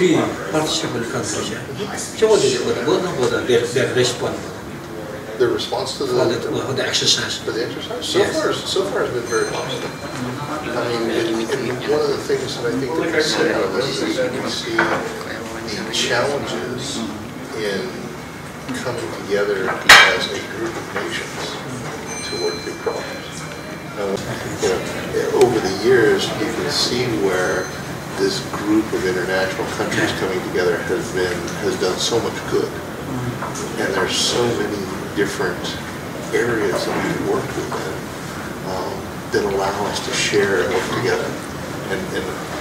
three participant countries. So what is it? What are their response? The response to the exercise. For the exercise? So far has been very positive. I mean, and one of the things that I think that we see out of this is we see the challenges in coming together as a group of nations to work through problems. Over the years, you can see where this group of international countries coming together has done so much good, and there's so many different areas that we've worked within that allow us to share and work together. And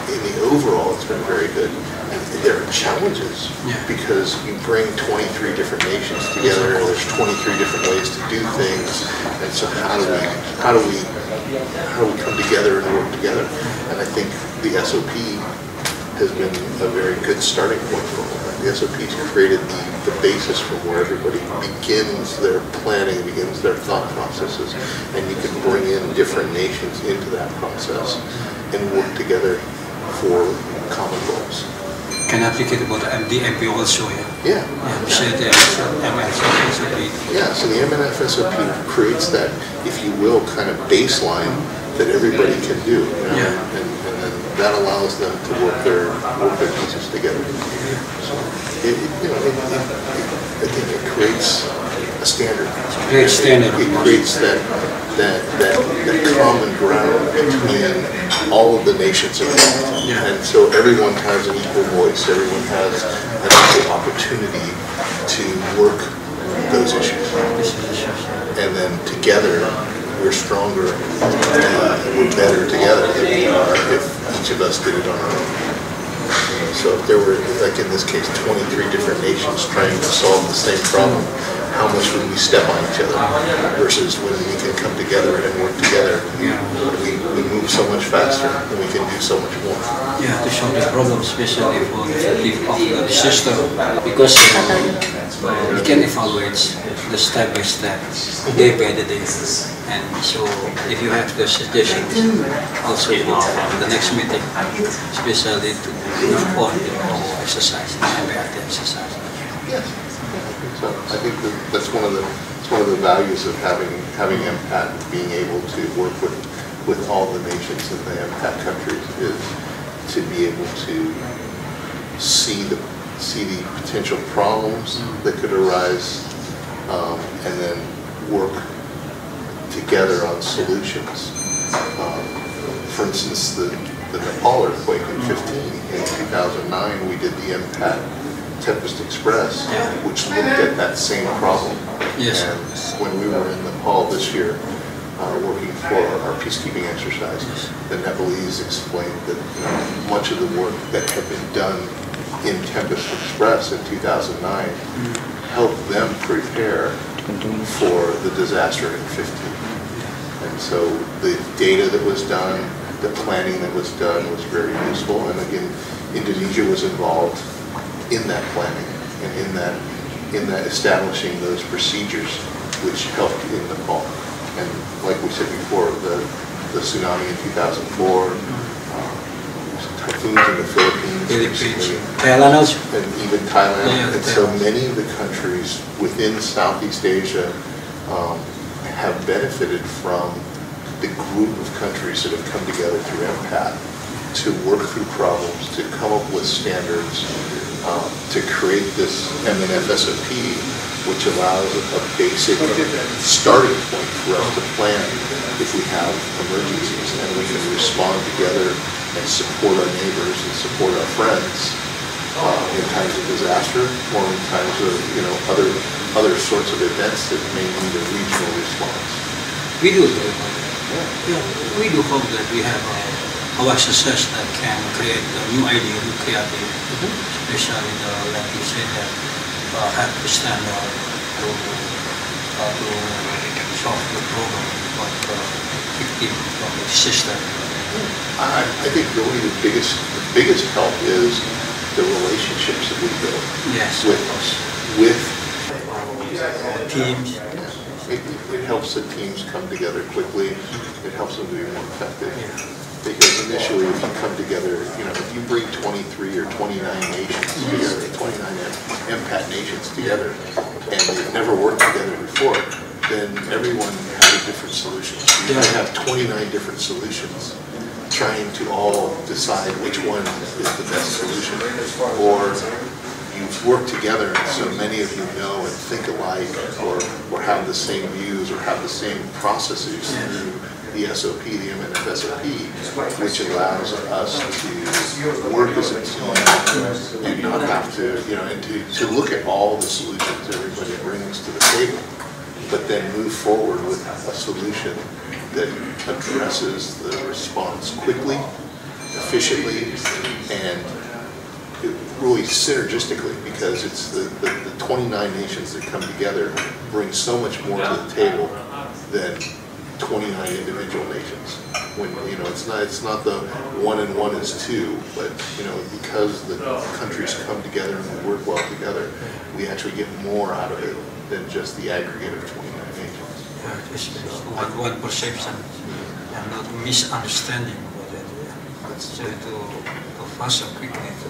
in the overall, it's been very good. And there are challenges because you bring 23 different nations together, and there's 23 different ways to do things. And so how do we come together and work together? And I think the SOP has been a very good starting point for all that. The SOP has created the basis from where everybody begins their planning, begins their thought processes, and you can bring in different nations into that process and work together for common goals. Can I applicate about the MP also? Yeah. So the MNF SOP. Yeah, so the MNF SOP creates that, if you will, kind of baseline that everybody can do. And then that allows them to work their pieces together. So I think it creates a standard. It creates that common ground between all of the nations involved. And so everyone has an equal voice, everyone has an equal opportunity to work those issues. And then together, we're stronger and we're better together than we are if each of us did it on our own. So if there were, like in this case, 23 different nations trying to solve the same problem, how much would we step on each other? Versus when we can come together and work together, we move so much faster and we can do so much more. Yeah, to solve the problem, especially for the effective of the system, because you can evaluate the step by step, day by day. And so if you have the suggestions also for the next meeting, especially to report the exercise, MPAT exercise. Yes. So I think that's one of the values of having MPAT, being able to work with all the nations in the MPAT countries, is to be able to see the potential problems that could arise, and then work together on solutions. For instance, the Nepal earthquake in 2009, we did the MPAT Tempest Express, which looked at that same problem. Yes. And when we were in Nepal this year, working for our peacekeeping exercise, the Nepalese explained that much of the work that had been done in Tempest Express in 2009 helped them prepare for the disaster in 15. And so the data that was done, the planning that was done was very useful. And again, Indonesia was involved in that planning and in that establishing those procedures, which helped in Nepal. And like we said before, the tsunami in 2004, typhoons in the Philippines, Thailand also, and even Thailand, and so many of the countries within Southeast Asia have benefited from the group of countries that have come together through MPAT to work through problems, to come up with standards, to create this MNF SOP, which allows a basic starting point for us to plan if we have emergencies, and we can respond together and support our neighbors and support our friends in times of disaster or in times of other sorts of events that may need a regional response. We do. We do hope that we have our success that can create a new idea, new creative, especially like you said, have the standard to solve the problem, but victim from the system. I think really the biggest help is the relationships that we build with teams. It helps the teams come together quickly. It helps them to be more effective. Because initially, if you come together, if you bring 23 or 29 nations together, 29 MPAT nations together, and they've never worked together before, then everyone has a different solution. You might have 29 different solutions, trying to all decide which one is the best solution. Or you work together, and so many of you know and think alike, or have the same views, or have the same processes through the SOP, the MNF SOP, which allows us to work as a team and not have to, and to look at all the solutions everybody brings to the table, but then move forward with a solution that addresses the response quickly, efficiently, and really synergistically, because it's the 29 nations that come together bring so much more to the table than 29 individual nations. When it's not the 1 and 1 is 2, but because the countries come together and we work well together, we actually get more out of it than just the aggregate of 29 nations. Yeah, it's one perception and not misunderstanding about it. So to fast and quickly to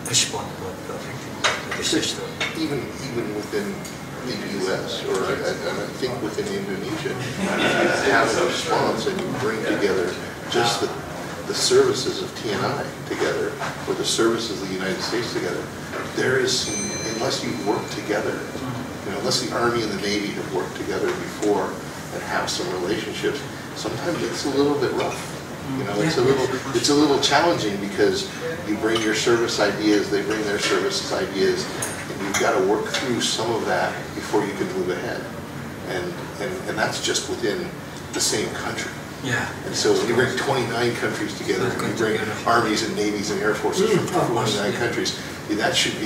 respond to the disaster. Even within the U.S. or and I think within Indonesia, if you have a response and you bring together just the services of TNI together, or the services of the United States together, there is some, unless you work together, unless the Army and the Navy have worked together before and have some relationships, sometimes it's a little bit rough. It's a little challenging, because you bring your service ideas, they bring their services ideas, and you've got to work through some of that before you can move ahead. And that's just within the same country. Yeah. And so when you bring 29 countries together, and you bring armies and navies and air forces from 29 countries, it should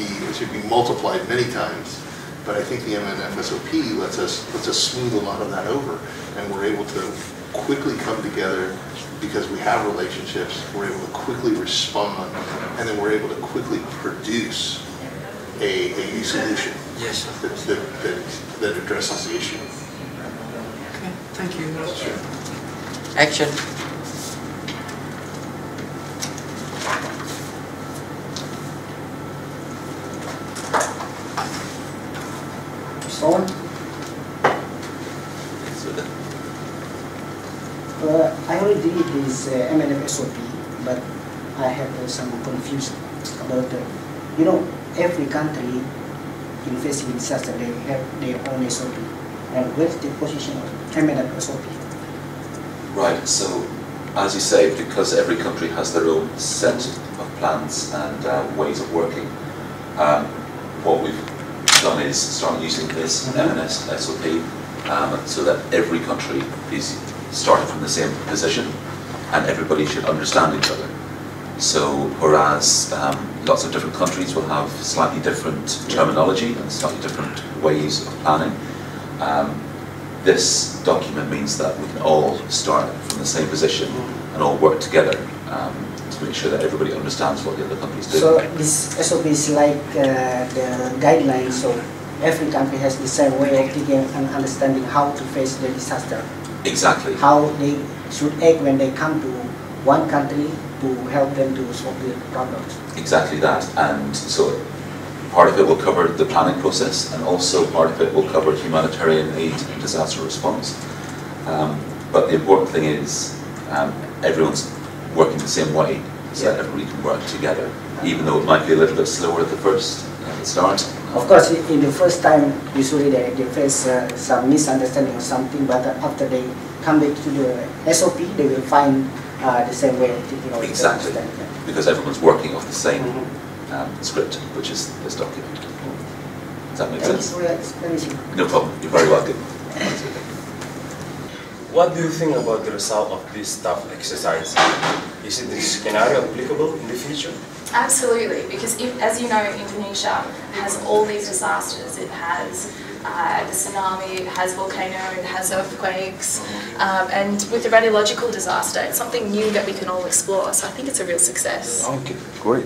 be multiplied many times. But I think the MNF SOP lets us smooth a lot of that over, and we're able to quickly come together because we have relationships. We're able to quickly respond, and then we're able to quickly produce a solution that addresses the issue. Okay, thank you. Sure. Action. On. I already did this MNF SOP, but I have some confusion about every country in facing disaster, they have their own SOP. And where's the position of MNF SOP? Right, so as you say, because every country has their own set of plans and ways of working, what we've done is start using this MNF SOP so that every country is starting from the same position and everybody should understand each other. So whereas lots of different countries will have slightly different terminology and slightly different ways of planning, this document means that we can all start from the same position and all work together to make sure that everybody understands what the other countries do. So this SOP is like the guidelines, so every country has the same way of thinking and understanding how to face the disaster. Exactly. How they should act when they come to one country to help them to solve the problems. Exactly that, and so part of it will cover the planning process, and also part of it will cover humanitarian aid and disaster response. But the important thing is everyone's working the same way, so that everybody can work together, even though it might be a little bit slower at the start. Of course, in the first time, usually they face some misunderstanding or something, but after they come back to the SOP, they will find the same way of thinking. Exactly, because everyone's working off the same script, which is this document. Does that make sense? No problem, you're very welcome. What do you think about the result of this staff exercise? Is it this scenario applicable in the future? Absolutely, because as you know, Indonesia has all these disasters. It has the tsunami, it has volcano, it has earthquakes, and with the radiological disaster, it's something new that we can all explore. So I think it's a real success. Okay, great.